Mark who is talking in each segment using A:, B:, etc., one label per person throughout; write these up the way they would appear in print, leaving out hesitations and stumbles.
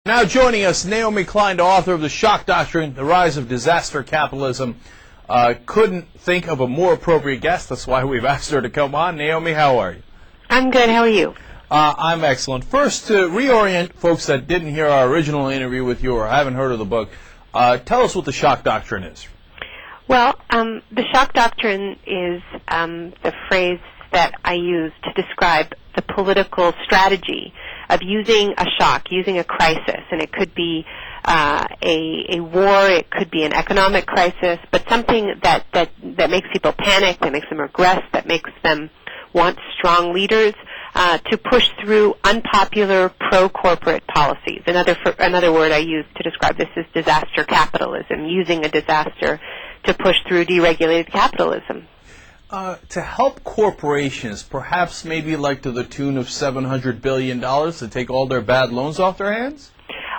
A: Now joining us, Naomi Klein, the author of The Shock Doctrine, The Rise of Disaster Capitalism. Couldn't think of a more appropriate guest. That's why we've asked her to come on. Naomi, how are you?
B: I'm good. How are you?
A: I'm excellent. First, to reorient folks that didn't hear our original interview with you or haven't heard of the book, tell us what The Shock Doctrine is.
B: Well, the shock doctrine is the phrase that I use to describe the political strategy of using a shock, using a crisis, and it could be a war, it could be an economic crisis, but something that makes people panic, that makes them regress, that makes them want strong leaders to push through unpopular pro-corporate policies. Another word I use to describe this is disaster capitalism, using a disaster to push through deregulated capitalism.
A: To help corporations, perhaps maybe like to the tune of $700 billion to take all their bad loans off their hands?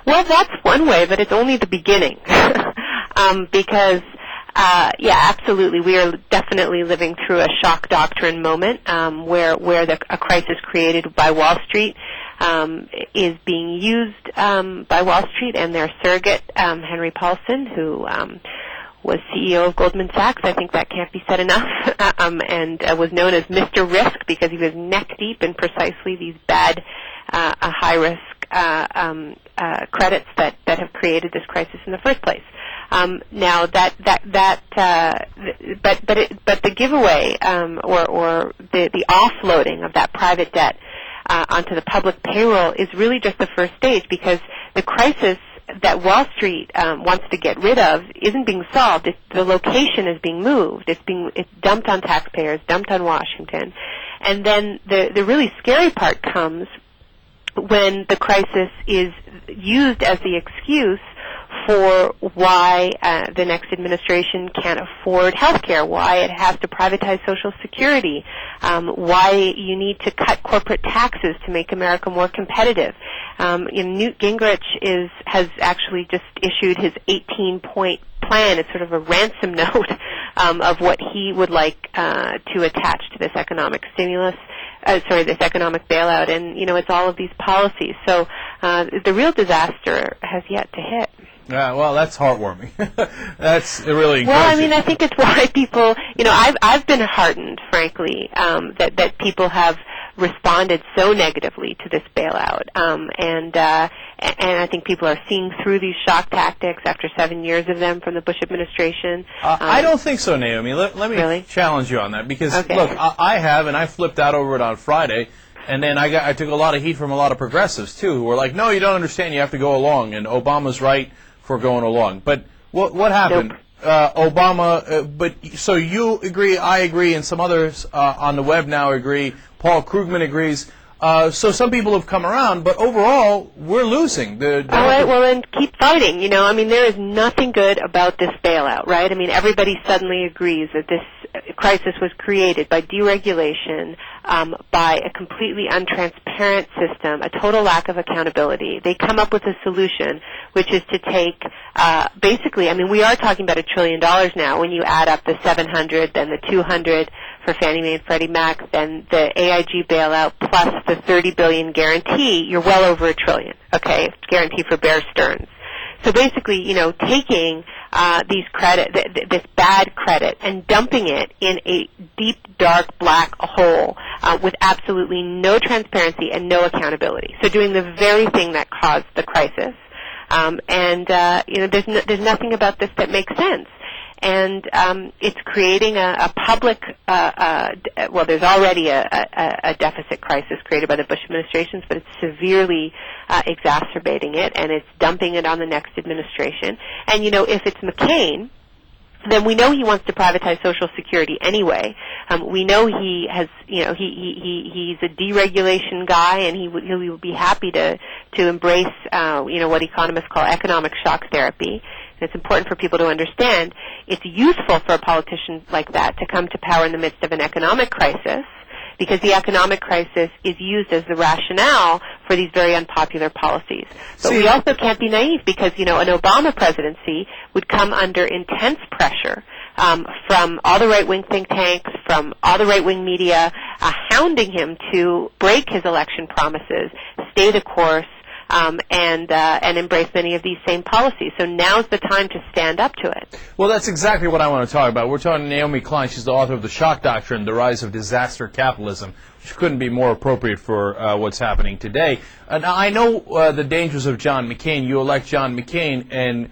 B: Well, that's one way, but it's only the beginning. Because, absolutely, we are definitely living through a shock doctrine moment where a crisis created by Wall Street is being used by Wall Street and their surrogate, Henry Paulson, who was CEO of Goldman Sachs. I think that can't be said enough, and was known as Mr. Risk because he was neck deep in precisely these bad, high-risk credits that have created this crisis in the first place. Now but the giveaway or the offloading of that private debt onto the public payroll is really just the first stage, because the crisis that Wall Street wants to get rid of isn't being solved. The location is being moved. It's dumped on taxpayers, dumped on Washington. And then the really scary part comes when the crisis is used as the excuse for why the next administration can't afford health care, why it has to privatize Social Security, why you need to cut corporate taxes to make America more competitive. Newt Gingrich has actually just issued his 18-point plan. It's sort of a ransom note of what he would like to attach to this economic stimulus. This economic bailout, and it's all of these policies. So the real disaster has yet to hit.
A: Well, that's heartwarming. That's really encouraging.
B: Well, I mean, I think it's why people, I've been heartened, frankly, that people have responded so negatively to this bailout, and I think people are seeing through these shock tactics after 7 years of them from the Bush administration.
A: I don't think so, Naomi. Let me
B: really?
A: Challenge you on that, because
B: okay.
A: Look, I have, and I flipped out over it on Friday. And then I took a lot of heat from a lot of progressives, too, who were like, no, you don't understand, you have to go along, and Obama's right for going along. But what happened?
B: Nope.
A: But so you agree, I agree, and some others on the web now agree, Paul Krugman agrees. So some people have come around, but overall, we're losing.
B: All right, well, then keep fighting. There is nothing good about this bailout, right? Everybody suddenly agrees that this crisis was created by deregulation, by a completely untransparent system, a total lack of accountability. They come up with a solution, which is to take, basically, we are talking about $1 trillion now. When you add up the 700, then the 200 for Fannie Mae and Freddie Mac, then the AIG bailout plus the $30 billion guarantee, you're well over $1 trillion. Okay, guarantee for Bear Stearns. So basically, taking this bad credit and dumping it in a deep, dark, black hole with absolutely no transparency and no accountability. So doing the very thing that caused the crisis. There's nothing about this that makes sense. And it's creating a public, there's already a deficit crisis created by the Bush administrations, but it's severely exacerbating it, and it's dumping it on the next administration. And, if it's McCain, then we know he wants to privatize Social Security anyway. We know he has, he's a deregulation guy, and he would be happy to embrace, what economists call economic shock therapy. And it's important for people to understand it's useful for a politician like that to come to power in the midst of an economic crisis, because the economic crisis is used as the rationale for these very unpopular policies. But we also can't be naive, because, an Obama presidency would come under intense pressure from all the right-wing think tanks, from all the right-wing media, hounding him to break his election promises, stay the course, and embrace many of these same policies. So now's the time to stand up to it.
A: Well, that's exactly what I want to talk about. We're talking to Naomi Klein. She's the author of The Shock Doctrine, The Rise of Disaster Capitalism, which couldn't be more appropriate for what's happening today. Now, I know the dangers of John McCain. You elect John McCain, and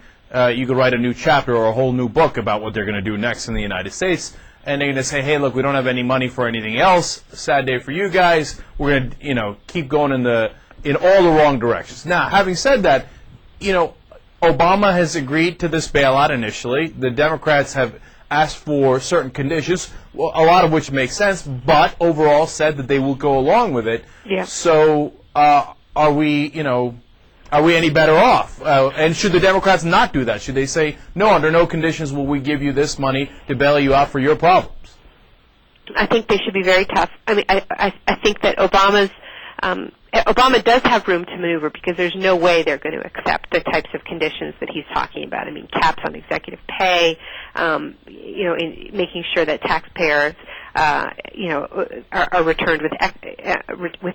A: you could write a new chapter or a whole new book about what they're going to do next in the United States. And they're going to say, hey, look, we don't have any money for anything else. Sad day for you guys. We're going to, keep going in all the wrong directions. Now, having said that, Obama has agreed to this bailout initially. The Democrats have asked for certain conditions, a lot of which make sense, but overall said that they will go along with it.
B: Yeah.
A: So are we any better off? And should the Democrats not do that? Should they say, no, under no conditions will we give you this money to bail you out for your problems?
B: I think they should be very tough. I mean, I think that Obama does have room to maneuver because there's no way they're going to accept the types of conditions that he's talking about. I mean, caps on executive pay, in making sure that taxpayers, are returned with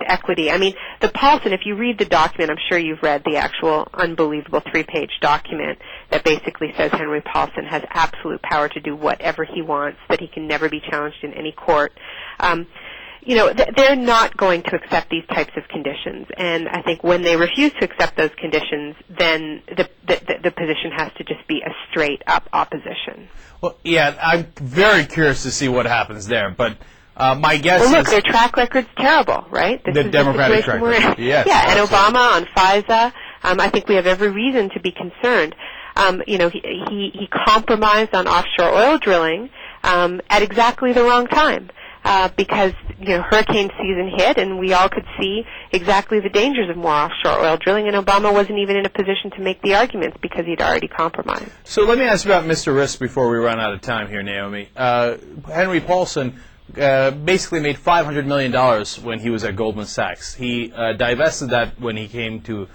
B: equity. I mean, the Paulson, if you read the document, I'm sure you've read the actual unbelievable 3-page document that basically says Henry Paulson has absolute power to do whatever he wants, that he can never be challenged in any court. They're not going to accept these types of conditions, and I think when they refuse to accept those conditions, then the position has to just be a straight-up opposition.
A: Well, yeah, I'm very curious to see what happens there, but my guess
B: is... Well, look,
A: is
B: their track record's terrible, right?
A: The Democratic track record, yes.
B: Yeah, and Obama on FISA, I think we have every reason to be concerned. He compromised on offshore oil drilling at exactly the wrong time. Because hurricane season hit, and we all could see exactly the dangers of more offshore oil drilling, and Obama wasn't even in a position to make the arguments because he'd already compromised.
A: So let me ask you about Mr. Risk before we run out of time here, Naomi. Henry Paulson basically made $500 million when he was at Goldman Sachs. He divested that when he came to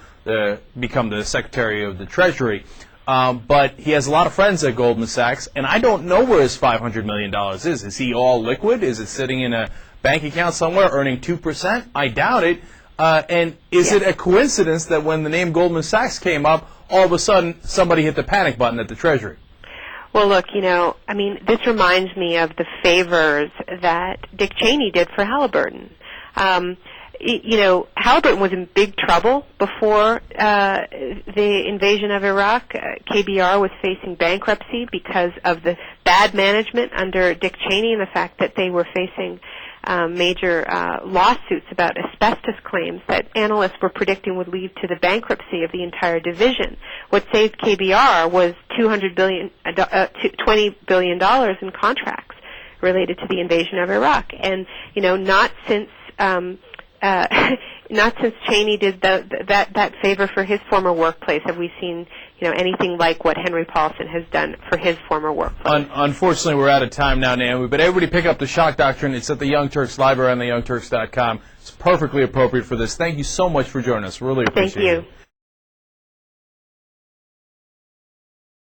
A: become the Secretary of the Treasury. But he has a lot of friends at Goldman Sachs, and I don't know where his $500 million is. Is he all liquid? Is it sitting in a bank account somewhere earning 2%? I doubt it. And is it a coincidence that when the name Goldman Sachs came up, all of a sudden somebody hit the panic button at the Treasury?
B: Well, look, this reminds me of the favors that Dick Cheney did for Halliburton. Halliburton was in big trouble before the invasion of Iraq. KBR was facing bankruptcy because of the bad management under Dick Cheney and the fact that they were facing major lawsuits about asbestos claims that analysts were predicting would lead to the bankruptcy of the entire division. What saved KBR was $20 billion in contracts related to the invasion of Iraq. And, not since Cheney did that favor for his former workplace have we seen anything like what Henry Paulson has done for his former workplace.
A: Unfortunately, we're out of time now, Naomi. But everybody pick up The Shock Doctrine. It's at the Young Turks Library on theyoungturks.com. It's perfectly appropriate for this. Thank you so much for joining us. Really appreciate it.
B: Thank you.